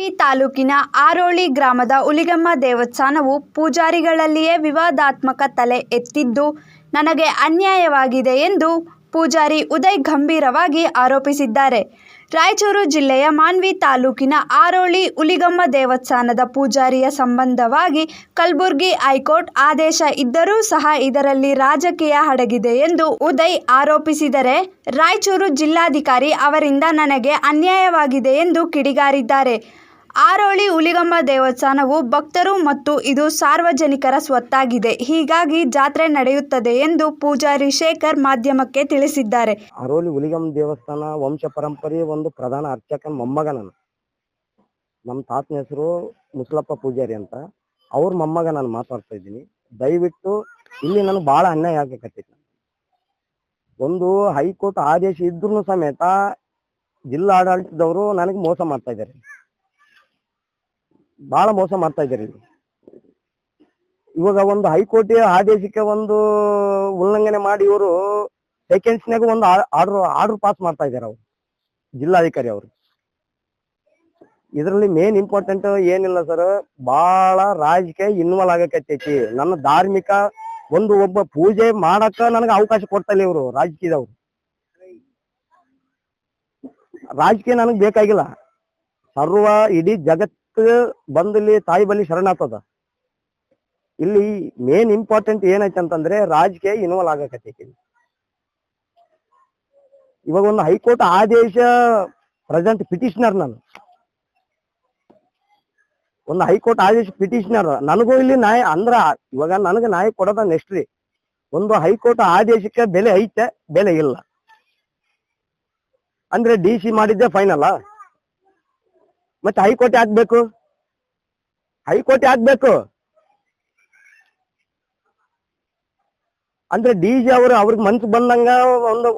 ಮಾನ್ವಿ ತಾಲೂಕಿನ ಆರೋಳಿ ಗ್ರಾಮದ ಹುಲಿಗೆಮ್ಮ ದೇವಸ್ಥಾನವು ಪೂಜಾರಿಗಳಲ್ಲಿಯೇ ವಿವಾದಾತ್ಮಕ ತಲೆ ಎತ್ತಿದ್ದು ನನಗೆ ಅನ್ಯಾಯವಾಗಿದೆ ಎಂದು ಪೂಜಾರಿ ಉದಯ್ ಗಂಭೀರವಾಗಿ ಆರೋಪಿಸಿದ್ದಾರೆ. ರಾಯಚೂರು ಜಿಲ್ಲೆಯ ಮಾನ್ವಿ ತಾಲೂಕಿನ ಆರೋಳಿ ಹುಲಿಗೆಮ್ಮ ದೇವಸ್ಥಾನದ ಪೂಜಾರಿಯ ಸಂಬಂಧವಾಗಿ ಕಲಬುರಗಿ ಹೈಕೋರ್ಟ್ ಆದೇಶ ಇದ್ದರೂ ಸಹ ಇದರಲ್ಲಿ ರಾಜಕೀಯ ಅಡಗಿದೆ ಎಂದು ಉದಯ್ ಆರೋಪಿಸಿದರೆ, ರಾಯಚೂರು ಜಿಲ್ಲಾಧಿಕಾರಿ ಅವರಿಂದ ನನಗೆ ಅನ್ಯಾಯವಾಗಿದೆ ಎಂದು ಕಿಡಿಗಾರಿದ್ದಾರೆ. ಆರೋಳಿ ಹುಲಿಗೆಮ್ಮ ದೇವಸ್ಥಾನವು ಭಕ್ತರು ಮತ್ತು ಇದು ಸಾರ್ವಜನಿಕರ ಸ್ವತ್ತಾಗಿದೆ. ಹೀಗಾಗಿ ಜಾತ್ರೆ ನಡೆಯುತ್ತದೆ ಎಂದು ಪೂಜಾರಿ ಶೇಖರ್ ಮಾಧ್ಯಮಕ್ಕೆ ತಿಳಿಸಿದ್ದಾರೆ. ಆರೋಳಿ ಹುಲಿಗೆಮ್ಮ ದೇವಸ್ಥಾನ ವಂಶ ಪರಂಪರೆ ಒಂದು ಪ್ರಧಾನ ಅರ್ಚಕನ ಮೊಮ್ಮಗ ನಾನು. ನಮ್ಮ ತಾತನ ಹೆಸರು ಮುಸಲಪ್ಪ ಪೂಜಾರಿ ಅಂತ. ಅವ್ರ ಮೊಮ್ಮಗ ನಾನು ಮಾತಾಡ್ತಾ ಇದ್ದೀನಿ. ದಯವಿಟ್ಟು ಇಲ್ಲಿ ನನಗೆ ಬಹಳ ಅನ್ಯಾಯ ಆಗಕತ್ತೈತಿ. ಒಂದು ಹೈಕೋರ್ಟ್ ಆದೇಶ ಇದ್ರೂ ಸಮೇತ ಜಿಲ್ಲಾ ಆಡಳಿತದವರು ನನಗೆ ಮೋಸ ಮಾಡ್ತಾ ಇದ್ದಾರೆ, ಬಹಳ ಮೋಸ ಮಾಡ್ತಾ ಇದ್ದಾರೆ. ಇವಾಗ ಒಂದು ಹೈಕೋರ್ಟ್ ಆದೇಶಕ್ಕೆ ಒಂದು ಉಲ್ಲಂಘನೆ ಮಾಡಿ ಇವರು ಸೆಕೆಂಡ್ಸ್ನಾಗ ಒಂದು ಆರ್ಡರ್ ಪಾಸ್ ಮಾಡ್ತಾ ಇದ್ದಾರೆ ಅವರು ಜಿಲ್ಲಾಧಿಕಾರಿ ಅವರು. ಇದರಲ್ಲಿ ಮೇನ್ ಇಂಪಾರ್ಟೆಂಟ್ ಏನಿಲ್ಲ ಸರ್, ಬಹಳ ರಾಜಕೀಯ ಇನ್ವಾಲ್ವ್ ಆಗಕತ್ತೈತಿ. ನನ್ನ ಧಾರ್ಮಿಕ ಒಬ್ಬ ಪೂಜೆ ಮಾಡಕ್ಕ ನನಗೆ ಅವಕಾಶ ಕೊಡ್ತಾ ಇಲ್ಲ ಇವರು ರಾಜಕೀಯದವ್ರು. ರಾಜಕೀಯ ನನಗೆ ಬೇಕಾಗಿಲ್ಲ. ಸರ್ವ ಇಡೀ ಜಗತ್ತು ಬಂದಲ್ಲಿ ತಾಯಿ ಬಲಿ ಶರಣಾಗ್ತದ. ಇಲ್ಲಿ ಮೇನ್ ಇಂಪಾರ್ಟೆಂಟ್ ಏನೈತೆ ಅಂತಂದ್ರೆ ರಾಜಕೀಯ ಇನ್ವಾಲ್ವ್ ಆಗಕತ್ತೈತಿ. ಇವಾಗ ಒಂದು ಹೈಕೋರ್ಟ್ ಆದೇಶ ಪ್ರೆಸೆಂಟ್ ಪಿಟಿಷನರ್ ನಾನು, ಒಂದು ಹೈಕೋರ್ಟ್ ಆದೇಶ ಪಿಟಿಷನರ್. ನನಗೂ ಇಲ್ಲಿ ನ್ಯಾಯ ಅಂದ್ರ ಇವಾಗ ನನಗೆ ನ್ಯಾಯ ಕೊಡೋದ ನೆಕ್ಸ್ಟ್ ರೀ. ಒಂದು ಹೈಕೋರ್ಟ್ ಆದೇಶಕ್ಕೆ ಬೆಲೆ ಐತೆ, ಬೆಲೆ ಇಲ್ಲ ಅಂದ್ರೆ DC ಮಾಡಿದ್ದೆ ಫೈನಲ್. ಮತ್ತೆ ಹೈಕೋರ್ಟ್ ಹಾಕ್ಬೇಕು, ಹೈಕೋರ್ಟ್ ಹಾಕ್ಬೇಕು ಅಂದ್ರೆ DC ಅವರು ಅವ್ರಿಗೆ ಮನ್ಸು ಬಂದಂಗ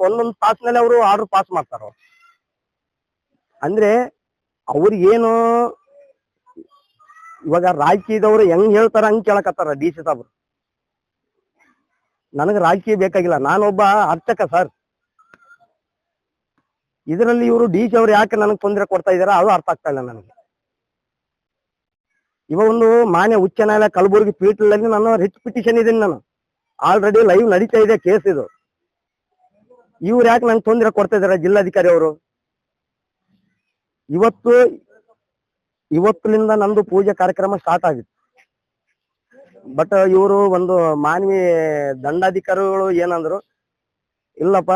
ಒಂದೊಂದು ತಾಸಿನಲ್ಲಿ ಅವರು ಆರ್ಡರ್ ಪಾಸ್ ಮಾಡ್ತಾರ. ಅಂದ್ರೆ ಅವ್ರಿಗೇನು ಇವಾಗ ರಾಜಕೀಯದವ್ರು ಹೆಂಗ್ ಹೇಳ್ತಾರ ಹಂಗ್ ಕೇಳಕತ್ತಾರ DC ಸಾಬ್ರು. ನನಗೆ ರಾಜಕೀಯ ಬೇಕಾಗಿಲ್ಲ, ನಾನೊಬ್ಬ ಅರ್ಚಕ ಸರ್. ಇದರಲ್ಲಿ ಇವರು DC ಅವ್ರು ಯಾಕೆ ನನಗೆ ತೊಂದರೆ ಕೊಡ್ತಾ ಇದಾರ ಅದು ಅರ್ಥ ಆಗ್ತಾ ಇಲ್ಲ ನನಗೆ. ಇವಾಗ ಒಂದು ಮಾನ್ಯ ಉಚ್ಚ ನ್ಯಾಯಾಲಯ ಕಲಬುರಗಿ ಪೀಠದಲ್ಲಿ ನಾನು ರಿಟ್ ಪಿಟಿಷನ್ ಇದೀನಿ. ನಾನು ಆಲ್ರೆಡಿ ಲೈವ್ ನಡೀತಾ ಇದೆ ಕೇಸ್ ಇದು. ಇವ್ರು ಯಾಕೆ ನಂಗೆ ತೊಂದರೆ ಕೊಡ್ತಾ ಇದಾರೆ ಜಿಲ್ಲಾಧಿಕಾರಿ ಅವರು? ಇವತ್ತಿನಿಂದ ನಂದು ಪೂಜೆ ಕಾರ್ಯಕ್ರಮ ಸ್ಟಾರ್ಟ್ ಆಗಿತ್ತು. ಬಟ್ ಇವರು ಒಂದು ಮಾನ್ವಿ ದಂಡಾಧಿಕಾರಿಗಳು ಏನಂದ್ರು, ಇಲ್ಲಪ್ಪ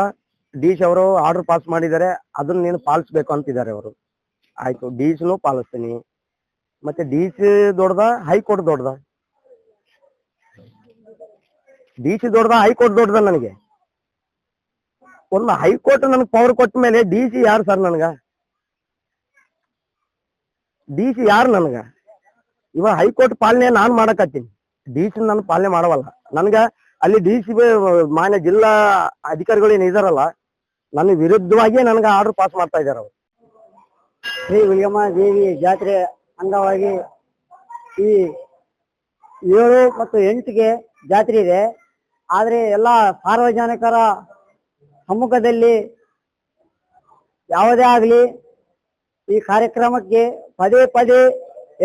DC ಅವರು ಆರ್ಡರ್ ಪಾಸ್ ಮಾಡಿದ್ದಾರೆ, ಅದನ್ನ ನೀನು ಪಾಲಿಸ್ಬೇಕು ಅಂತಿದ್ದಾರೆ ಅವರು. ಆಯ್ತು, DCನೂ ಪಾಲಿಸ್ತೀನಿ. ಮತ್ತೆ DC ದೊಡ್ಡದ, ಹೈಕೋರ್ಟ್ ದೊಡ್ಡದ? DC ದೊಡ್ಡದ, ಹೈಕೋರ್ಟ್ ದೊಡ್ಡದ? ನನಗೆ ಒಂದು ಹೈಕೋರ್ಟ್ ನನಗೆ ಪವರ್ ಕೊಟ್ಟ ಮೇಲೆ DC ಯಾರು ಸರ್ ನನಗ? DC ಯಾರು ನನಗ? ಇವಾಗ ಹೈಕೋರ್ಟ್ ಪಾಲನೆ ನಾನ್ ಮಾಡಕತ್ತೀನಿ, DC ನಾನು ಪಾಲನೆ ಮಾಡವಲ್ಲ. ನನ್ಗ ಅಲ್ಲಿ DC ಮಾನ್ಯ ಜಿಲ್ಲಾ ಅಧಿಕಾರಿಗಳು ಏನ್ ಇದಾರಲ್ಲ, ನನ್ನ ವಿರುದ್ಧವಾಗಿ ನನಗೆ ಆರ್ಡರ್ ಪಾಸ್ ಮಾಡ್ತಾ ಇದ್ದಾರೆ ಅವರು. ಶ್ರೀ ಹುಲಿಗೆಮ್ಮ ದೇವಿ ಜಾತ್ರೆ ಅಂಗವಾಗಿ ಈ 7 ಮತ್ತು 8ಗೆ ಜಾತ್ರೆ ಇದೆ. ಆದ್ರೆ ಎಲ್ಲ ಸಾರ್ವಜನಿಕರ ಸಮ್ಮುಖದಲ್ಲಿ ಯಾವುದೇ ಆಗ್ಲಿ ಈ ಕಾರ್ಯಕ್ರಮಕ್ಕೆ ಪದೇ ಪದೇ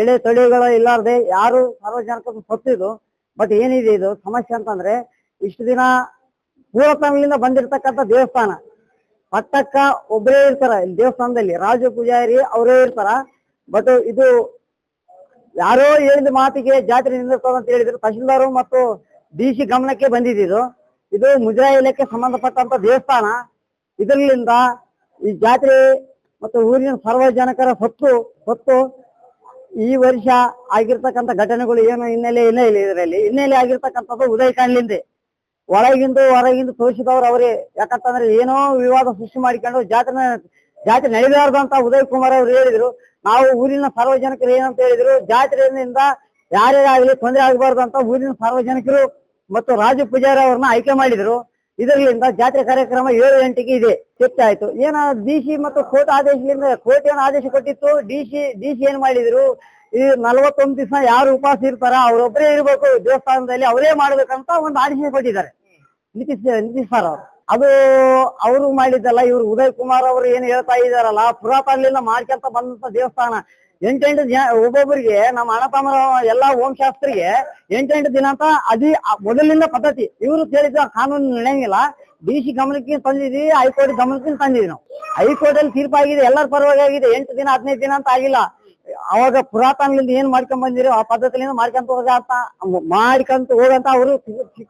ಎಳೆ ತೊಳೆಗಳು ಇಲ್ಲಾರ್ದೆ ಯಾರು ಸಾರ್ವಜನಿಕರು ಸತ್ತಿದ್ದು. ಬಟ್ ಏನಿದೆ ಇದು ಸಮಸ್ಯೆ ಅಂತಂದ್ರೆ, ಇಷ್ಟು ದಿನ ಪೂರ್ವತನದಿಂದ ಬಂದಿರತಕ್ಕಂಥ ದೇವಸ್ಥಾನ, ಪಟ್ಟಕ್ಕ ಒಬ್ಬರೇ ಇರ್ತಾರ ಇಲ್ಲಿ ದೇವಸ್ಥಾನದಲ್ಲಿ, ರಾಜ ಪೂಜಾರಿ ಅವರೇ ಇರ್ತಾರ. ಬಟ್ ಇದು ಯಾರೋ ಹೇಳಿದ ಮಾತಿಗೆ ಜಾತ್ರೆ ನಿಂದಿರ್ತದ ಅಂತ ಹೇಳಿದ್ರು. ತಹಶೀಲ್ದಾರು ಮತ್ತು DC ಗಮನಕ್ಕೆ ಬಂದಿದ್ದು. ಇದು ಮುಜರಾಯಿ ಇಲಾಖೆ ಸಂಬಂಧಪಟ್ಟಂತ ದೇವಸ್ಥಾನ. ಇದರಿಂದ ಈ ಜಾತ್ರೆ ಮತ್ತು ಊರಿನ ಸಾರ್ವಜನಿಕರ ಹೊತ್ತು ಈ ವರ್ಷ ಆಗಿರ್ತಕ್ಕಂಥ ಘಟನೆಗಳು ಏನು ಹಿನ್ನೆಲೆ ಆಗಿರ್ತಕ್ಕಂಥದ್ದು ಉದಯ ಕಾಣ್ಲಿಂದೆ. ಒಳಗಿಂದು ಹೊರಗಿಂದು ತೋರಿಸಿದವ್ರು ಅವರೇ. ಯಾಕಂತಂದ್ರೆ ಏನೋ ವಿವಾದ ಸೃಷ್ಟಿ ಮಾಡಿಕೊಂಡು ಜಾತ್ರೆ ನಡೆಯಬಾರ್ದು ಅಂತ ಉದಯ್ ಕುಮಾರ್ ಅವರು ಹೇಳಿದ್ರು. ನಾವು ಊರಿನ ಸಾರ್ವಜನಿಕರು ಏನಂತ ಹೇಳಿದ್ರು, ಜಾತ್ರೆಯಿಂದ ಯಾರೇ ಆಗ್ಲಿ ತೊಂದರೆ ಆಗಬಾರ್ದು ಅಂತ ಊರಿನ ಸಾರ್ವಜನಿಕರು ಮತ್ತು ರಾಜ ಪೂಜಾರಿ ಅವ್ರನ್ನ ಆಯ್ಕೆ ಮಾಡಿದ್ರು. ಇದರಿಂದ ಜಾತ್ರೆ ಕಾರ್ಯಕ್ರಮ 7 ಗಂಟೆಗೆ ಇದೆ ಚರ್ಚೆ ಆಯ್ತು. ಏನ DC ಮತ್ತು ಕೋರ್ಟ್ ಆದೇಶದಿಂದ, ಕೋರ್ಟ್ ಏನು ಆದೇಶ ಕೊಟ್ಟಿತ್ತು, DC ಏನ್ ಮಾಡಿದ್ರು, ಈ 41 ದಿವಸ ಯಾರು ಉಪವಾಸ ಇರ್ತಾರ ಅವ್ರೊಬ್ಬರೇ ಇರ್ಬೇಕು ದೇವಸ್ಥಾನದಲ್ಲಿ, ಅವರೇ ಮಾಡ್ಬೇಕಂತ ಒಂದು ಆದೇಶ ಕೊಟ್ಟಿದ್ದಾರೆ ನಿತೀಶ್ ಸರ್ ಅವರು. ಅದು ಅವರು ಮಾಡಿದ್ದಲ್ಲ. ಇವ್ರು ಉದಯ್ ಕುಮಾರ್ ಅವರು ಏನ್ ಹೇಳ್ತಾ ಇದಾರಲ್ಲ, ಪುರಾತನದಿಂದ ಮಾಡ್ಕೊಂತ ಬಂದಂತ ದೇವಸ್ಥಾನ ಎಂಟೆಂಟು ದಿನ ಒಬ್ಬೊಬ್ಬರಿಗೆ ನಮ್ಮ ಅಣ್ಣತಮ್ಮರ ಎಲ್ಲಾ ಶಾಸ್ತ್ರಿಗೆ ಎಂಟೆಂಟು ದಿನ ಅಂತ ಮೊದಲಿಂದ ಪದ್ಧತಿ. ಇವರು ಹೇಳಿದ ಕಾನೂನು ನಡೆಯಂಗಿಲ್ಲ. DC ಗಮನಕ್ಕೆ ತಂದಿದ್ವಿ, ಹೈಕೋರ್ಟ್ ಗಮನಕ್ಕೆ ತಂದಿದ್ವಿ. ನಾವು ಹೈಕೋರ್ಟ್ ಅಲ್ಲಿ ತೀರ್ಪಾಗಿದೆ, ಎಲ್ಲರ ಪರವಾಗಿ ಆಗಿದೆ. 8 ದಿನ 15 ದಿನ ಅಂತ ಆಗಿಲ್ಲ. ಅವಾಗ ಪುರಾತನದಿಂದ ಏನ್ ಮಾಡ್ಕೊಂಡ್ ಬಂದಿರೋ ಆ ಪದ್ಧತಿಯಿಂದ ಮಾಡ್ಕೊಂತ ಹೋಗಂತ ಅವರು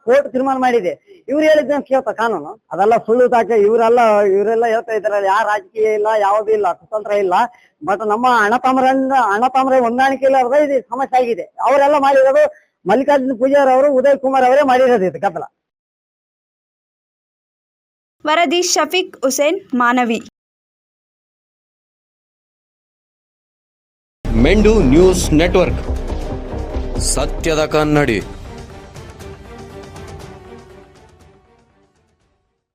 ಕೋರ್ಟ್ ತೀರ್ಮಾನ ಮಾಡಿದೆ. ಇವ್ರು ಹೇಳಿದ್ನ ಕೇಳ್ತಾ ಕಾನೂನು ಅದೆಲ್ಲ ಸುಳ್ಳು ತಾಕೆ. ಇವರೆಲ್ಲ ಹೇಳ್ತಾ ಇದಾರೆ, ಯಾವ ರಾಜಕೀಯ ಇಲ್ಲ, ಯಾವುದೂ ಇಲ್ಲ, ಕುತಂತ್ರ ಇಲ್ಲ. ಬಟ್ ನಮ್ಮ ಅಣ್ಣತಮ್ಮರ ಹೊಂದಾಣಿಕೆ ಇಲ್ಲ, ಇದು ಸಮಸ್ಯೆ ಆಗಿದೆ. ಅವರೆಲ್ಲ ಮಾಡಿರೋದು ಮಲ್ಲಿಕಾರ್ಜುನ ಪೂಜಾರಿ ಅವರು, ಉದಯ್ ಕುಮಾರ್ ಅವರೇ ಮಾಡಿರೋದು ಇದು ಕತ್ತಲ. ವರದಿ ಶಫೀಕ್ ಹುಸೇನ್, ಮಾನವಿ. ಮೆಂಡು ನ್ಯೂಸ್ ನೆಟ್ವರ್ಕ್, ಸತ್ಯದ ಕನ್ನಡಿ.